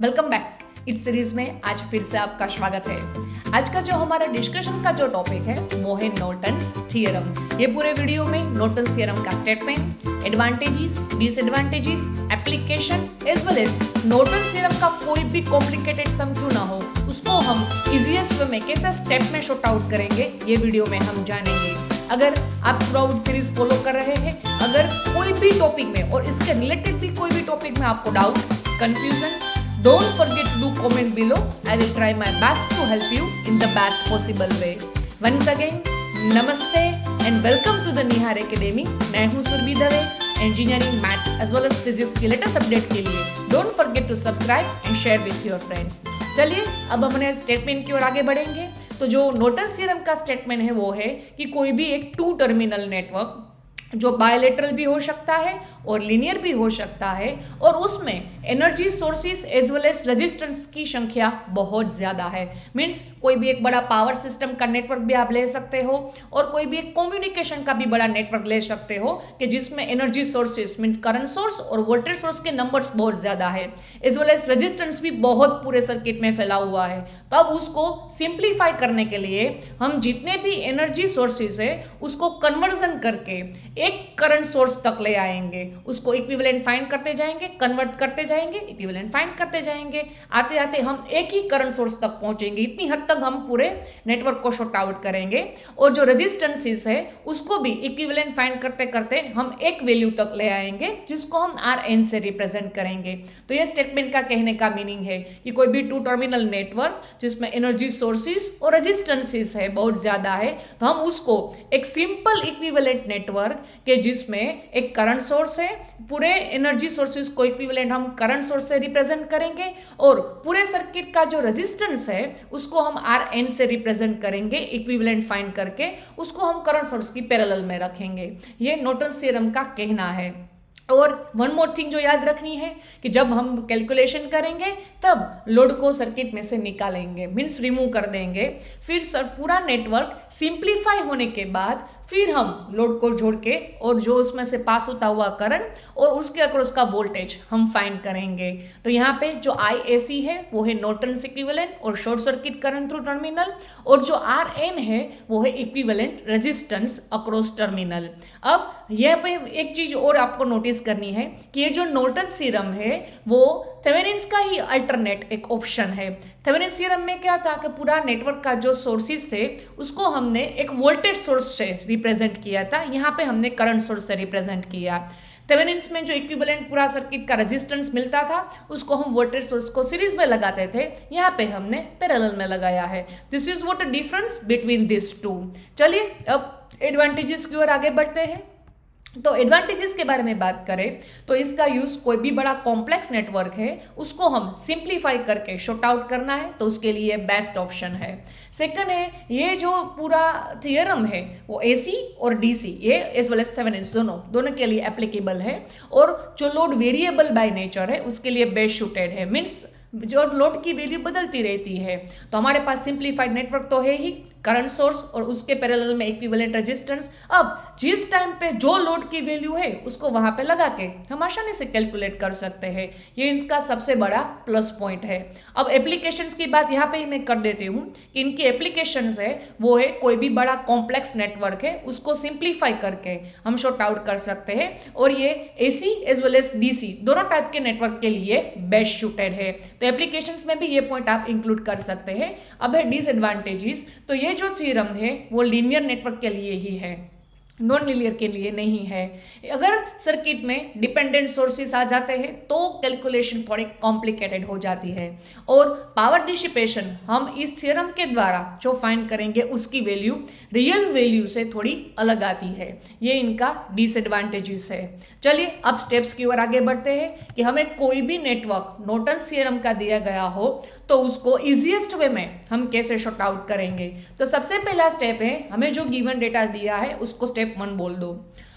Welcome back. इस series में आज फिर से आपका स्वागत है। आज का जो हमारा डिस्कशन का जो टॉपिक है वो है नॉर्टन्स थ्योरम। ये पूरे वीडियो में नॉर्टन्स थ्योरम का statement, advantages, disadvantages, applications as well as Norton's theorem का कोई भी कॉम्प्लिकेटेड सम क्यों ना हो उसको हम इजीएस्ट वे में कैसे स्टेप में शॉर्ट आउट करेंगे ये वीडियो में हम जानेंगे। अगर आप थ्रूआउट सीरीज फॉलो कर रहे हैं, अगर कोई भी टॉपिक में और इसके रिलेटेड भी कोई भी टॉपिक में आपको doubt, confusion, don't forget to do comment below. I will try my best to help you in the best possible way. Once again, namaste and welcome to the Nihar Academy. मैं हूँ Surbhi Dave, engineering, maths as well as physics की latest update के लिए don't forget to subscribe and share with your friends. चलिए अब हम अपने statement की ओर आगे बढ़ेंगे। तो जो नॉर्टन्स थ्योरम का स्टेटमेंट है वो है कि कोई भी एक टू टर्मिनल नेटवर्क जो बायलेटरल भी हो सकता है और लीनियर भी हो सकता है और उसमें energy sources as well as resistance की संख्या बहुत ज़्यादा है। मीन्स कोई भी एक बड़ा पावर सिस्टम का नेटवर्क भी आप ले सकते हो और कोई भी एक कम्युनिकेशन का भी बड़ा नेटवर्क ले सकते हो कि जिसमें energy sources means current source और वोल्टेज सोर्स के नंबर्स बहुत ज़्यादा है, एज वेल एज रेजिस्टेंस भी बहुत पूरे सर्किट में फैला हुआ है। तो अब उसको सिंप्लीफाई करने के लिए हम जितने भी एनर्जी सोर्सेज है उसको कन्वर्जन करके एक करंट सोर्स तक ले आएंगे, उसको इक्विवेलेंट फाइंड करते जाएंगे, कन्वर्ट करते जाएंगे, इक्विवेलेंट फाइंड करते जाएंगे। आते आते हम एक ही करंट सोर्स तक पहुंचेंगे। इतनी हद तक हम पूरे नेटवर्क को शॉर्ट आउट करेंगे और जो रेजिस्टेंसेस है उसको भी इक्विवेलेंट फाइंड करते करते हम एक वैल्यू तक ले आएंगे जिसको हम Rn से रिप्रेजेंट करेंगे। तो ये स्टेटमेंट का कहने का मीनिंग है कि कोई भी टू टर्मिनल नेटवर्क जिसमें एनर्जी सोर्सेस और रेजिस्टेंसेस है बहुत ज्यादा है तो हम उसको एक सिंपल इक्विवेलेंट नेटवर्क कि जिसमें एक करंट सोर्स है, पूरे एनर्जी सोर्सेज को इक्विवेलेंट हम करंट सोर्स से रिप्रेजेंट करेंगे और पूरे सर्किट का जो रेजिस्टेंस है उसको हम Rn से रिप्रेजेंट करेंगे इक्विवेलेंट फाइंड करके, उसको हम करंट सोर्स की पैरेलल में रखेंगे। ये नॉर्टन्स थ्योरम का कहना है। और वन मोर थिंग जो याद रखनी है कि जब हम कैलकुलेशन करेंगे तब लोड को सर्किट में से निकालेंगे, मीन्स रिमूव कर देंगे। फिर पूरा नेटवर्क सिंप्लीफाई होने के बाद फिर हम लोड को जोड़ के और जो उसमें से पास होता हुआ करंट और उसके अक्रॉस का वोल्टेज हम फाइंड करेंगे। तो यहाँ पे जो IAC है वो है नॉर्टन्स इक्विवेलेंट और short circuit current through terminal, और जो Rn है वो है इक्विवेलेंट रेजिस्टेंस अक्रॉस टर्मिनल। अब यह पे एक चीज और आपको नोटिस करनी है कि ये जो नॉर्टन्स थ्योरम है वो थेवेनिन्स का ही अल्टरनेट एक ऑप्शन है। थेवेनिन्स थ्योरम में क्या था कि पूरा नेटवर्क का जो सोर्सेस थे उसको हमने एक वोल्टेज सोर्स से रिप्रेजेंट किया था, यहाँ पे हमने करंट सोर्स से रिप्रेजेंट किया। थेवेनिन्स में जो इक्विवेलेंट पूरा सर्किट का रेजिस्टेंस मिलता था उसको हम वोल्टेज सोर्स को सीरीज में लगाते थे, यहाँ पे हमने पैरेलल में लगाया है। This is what the difference between this two. चलिए अब एडवांटेजेस की ओर आगे बढ़ते हैं। तो एडवांटेजेस के बारे में बात करें तो इसका यूज कोई भी बड़ा कॉम्प्लेक्स नेटवर्क है उसको हम सिंप्लीफाई करके शॉर्ट आउट करना है तो उसके लिए बेस्ट ऑप्शन है। सेकंड है ये जो पूरा थ्योरम है वो AC और DC ये एज वेल एज थेवेनिन्स दोनों के लिए एप्लीकेबल है और जो लोड वेरिएबल बाय नेचर है उसके लिए बेस्ट सूटेड है। मीन्स जो लोड की वैल्यू बदलती रहती है तो हमारे पास सिंप्लीफाइड नेटवर्क तो है ही, करंट सोर्स और उसके पैरेलल में इक्विवेलेंट रेजिस्टेंस। अब जिस टाइम पे जो लोड की वैल्यू है उसको वहां पे लगा के हम आसानी से कैलकुलेट कर सकते हैं, ये इसका सबसे बड़ा प्लस पॉइंट है। अब एप्लीकेशंस की बात यहाँ पे ही मैं कर देती हूँ कि इनकी एप्लीकेशंस है वो है कोई भी बड़ा कॉम्प्लेक्स नेटवर्क है उसको सिंप्लीफाई करके हम शॉर्ट आउट कर सकते हैं और ये AC as well as DC दोनों टाइप के नेटवर्क के लिए बेस्ट सूटेड है। तो एप्लीकेशंस में भी ये पॉइंट आप इंक्लूड कर सकते हैं। अब है डिसएडवांटेजेस। तो ये जो थ्योरम है वो लीनियर नेटवर्क के लिए ही है, नॉन लीनियर के लिए नहीं है। अगर सर्किट में डिपेंडेंट सोर्सेस आ जाते हैं तो कैलकुलेशन थोड़ी कॉम्प्लिकेटेड हो जाती है और पावर डिसिपेशन हम इस थ्योरम के द्वारा जो फाइंड करेंगे उसकी वैल्यू रियल वैल्यू से थोड़ी अलग आती है। ये इनका डिसएडवांटेजेस है। चलिए अब स्टेप्स की ओर आगे बढ़ते हैं कि हमें कोई भी नेटवर्क नॉर्टन्स थ्योरम का दिया गया हो तो उसको इजीएस्ट वे में हम कैसे शॉर्ट आउट करेंगे। तो सबसे पहला स्टेप है हमें जो गिवन डेटा दिया है उसको स्टेप 1 बोल दो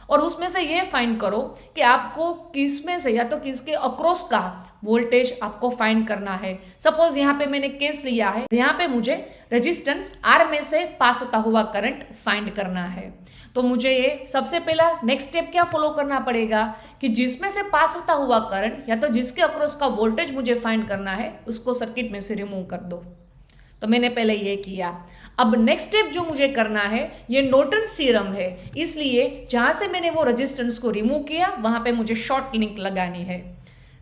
और उसमें से ये फाइंड करो कि आपको किस में से या तो किसके अक्रॉस का वोल्टेज आपको फाइंड करना है। सपोज यहाँ पे मैंने केस लिया है, यहाँ पे मुझे रेजिस्टेंस R में से पास होता हुआ करंट फाइंड करना है। तो मुझे ये सबसे पहला नेक्स्ट स्टेप क्या फॉलो करना पड़ेगा कि जिसमें से पास होता हुआ करंट या तो जिसके अक्रॉस का वोल्टेज मुझे फाइंड करना है उसको सर्किट में से रिमूव कर दो। तो मैंने पहले ये किया। अब नेक्स्ट स्टेप जो मुझे करना है ये नॉर्टन्स थ्योरम है, इसलिए जहां से मैंने वो रेजिस्टेंस को रिमूव किया वहां पे मुझे शॉर्ट लिंक लगानी है,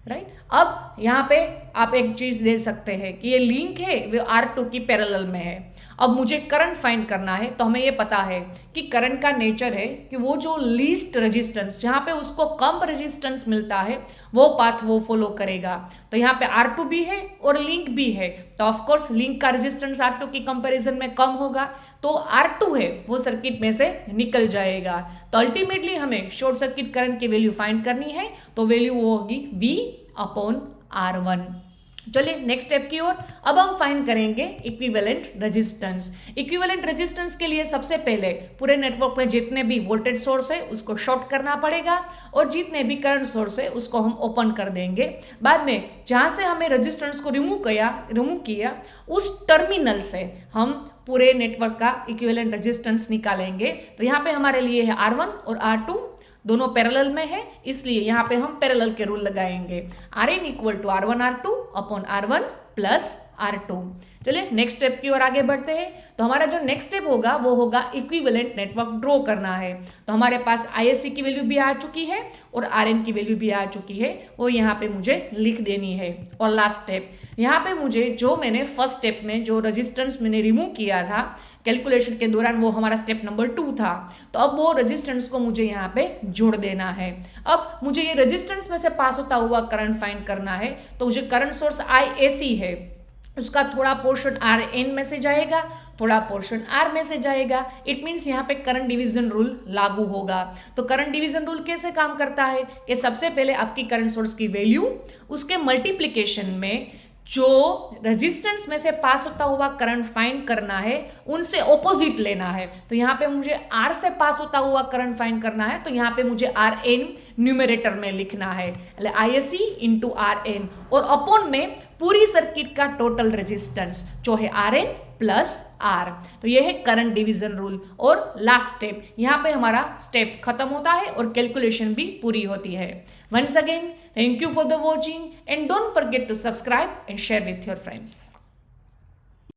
राइट। अब यहाँ पे आप एक चीज दे सकते हैं कि ये लिंक है वो R2 की पैरेलल में है। अब मुझे करंट फाइंड करना है, तो हमें ये पता है कि करंट का नेचर है कि वो जो लीस्ट रेजिस्टेंस जहाँ पे उसको कम रेजिस्टेंस मिलता है वो पाथ वो फॉलो करेगा। तो यहाँ पे R2 भी है और लिंक भी है, तो ऑफकोर्स लिंक का रेजिस्टेंस R2 की कंपैरिजन में कम होगा, तो R2 है वो सर्किट में से निकल जाएगा। तो अल्टीमेटली हमें शॉर्ट सर्किट करंट की वैल्यू फाइंड करनी है, तो वैल्यू वो होगी V/R1। चलिए नेक्स्ट स्टेप की ओर। अब हम फाइंड करेंगे इक्विवेलेंट रेजिस्टेंस। इक्विवेलेंट रेजिस्टेंस के लिए सबसे पहले पूरे नेटवर्क में जितने भी वोल्टेज सोर्स है उसको शॉर्ट करना पड़ेगा और जितने भी करंट सोर्स है उसको हम ओपन कर देंगे। बाद में जहां से हमें रेजिस्टेंस को रिमूव किया उस टर्मिनल से हम पूरे नेटवर्क का इक्विवेलेंट रेजिस्टेंस निकालेंगे। तो यहाँ पे हमारे लिए है R1 और R2 दोनों पैरेलल में है, इसलिए यहाँ पे हम पैरेलल के रूल लगाएंगे। Rn equal to R1R2 upon R1 plus R2। चलिए नेक्स्ट स्टेप की ओर आगे बढ़ते हैं। तो हमारा जो नेक्स्ट स्टेप होगा वो होगा इक्विवेलेंट नेटवर्क ड्रॉ करना है। तो हमारे पास ISC की वैल्यू भी आ चुकी है और Rn की वैल्यू भी आ चुकी है, वो यहाँ पे मुझे लिख देनी है। और लास्ट स्टेप यहाँ पे मुझे जो मैंने फर्स्ट स्टेप में जो रेजिस्टेंस मैंने रिमूव किया था कैलकुलेशन के दौरान, वो हमारा स्टेप नंबर 2 था, तो अब वो रेजिस्टेंस को मुझे यहाँ पे जोड़ देना है। अब मुझे ये रेजिस्टेंस में से पास होता हुआ करंट फाइंड करना है, तो मुझे करंट सोर्स IAC है उसका थोड़ा पोर्शन Rn में से जाएगा, थोड़ा पोर्शन R में से जाएगा। इट मीन्स यहाँ पे करंट डिवीजन रूल लागू होगा। तो करंट डिवीजन रूल कैसे काम करता है कि सबसे पहले आपकी करंट सोर्स की वैल्यू उसके मल्टीप्लिकेशन में जो रेजिस्टेंस में से पास होता हुआ करंट फाइंड करना है उनसे ऑपोजिट लेना है। तो यहाँ पे मुझे R से पास होता हुआ करंट फाइंड करना है, तो यहाँ पे मुझे Rn न्यूमरेटर में लिखना है, ISC इंटू Rn और अपॉन में पूरी सर्किट का टोटल रेजिस्टेंस जो है Rn प्लस R। तो ये है करंट डिवीजन रूल। और लास्ट स्टेप यहाँ पे हमारा स्टेप खत्म होता है और कैलकुलेशन भी पूरी होती है। Once again thank you for the watching and don't forget to subscribe and share with your friends.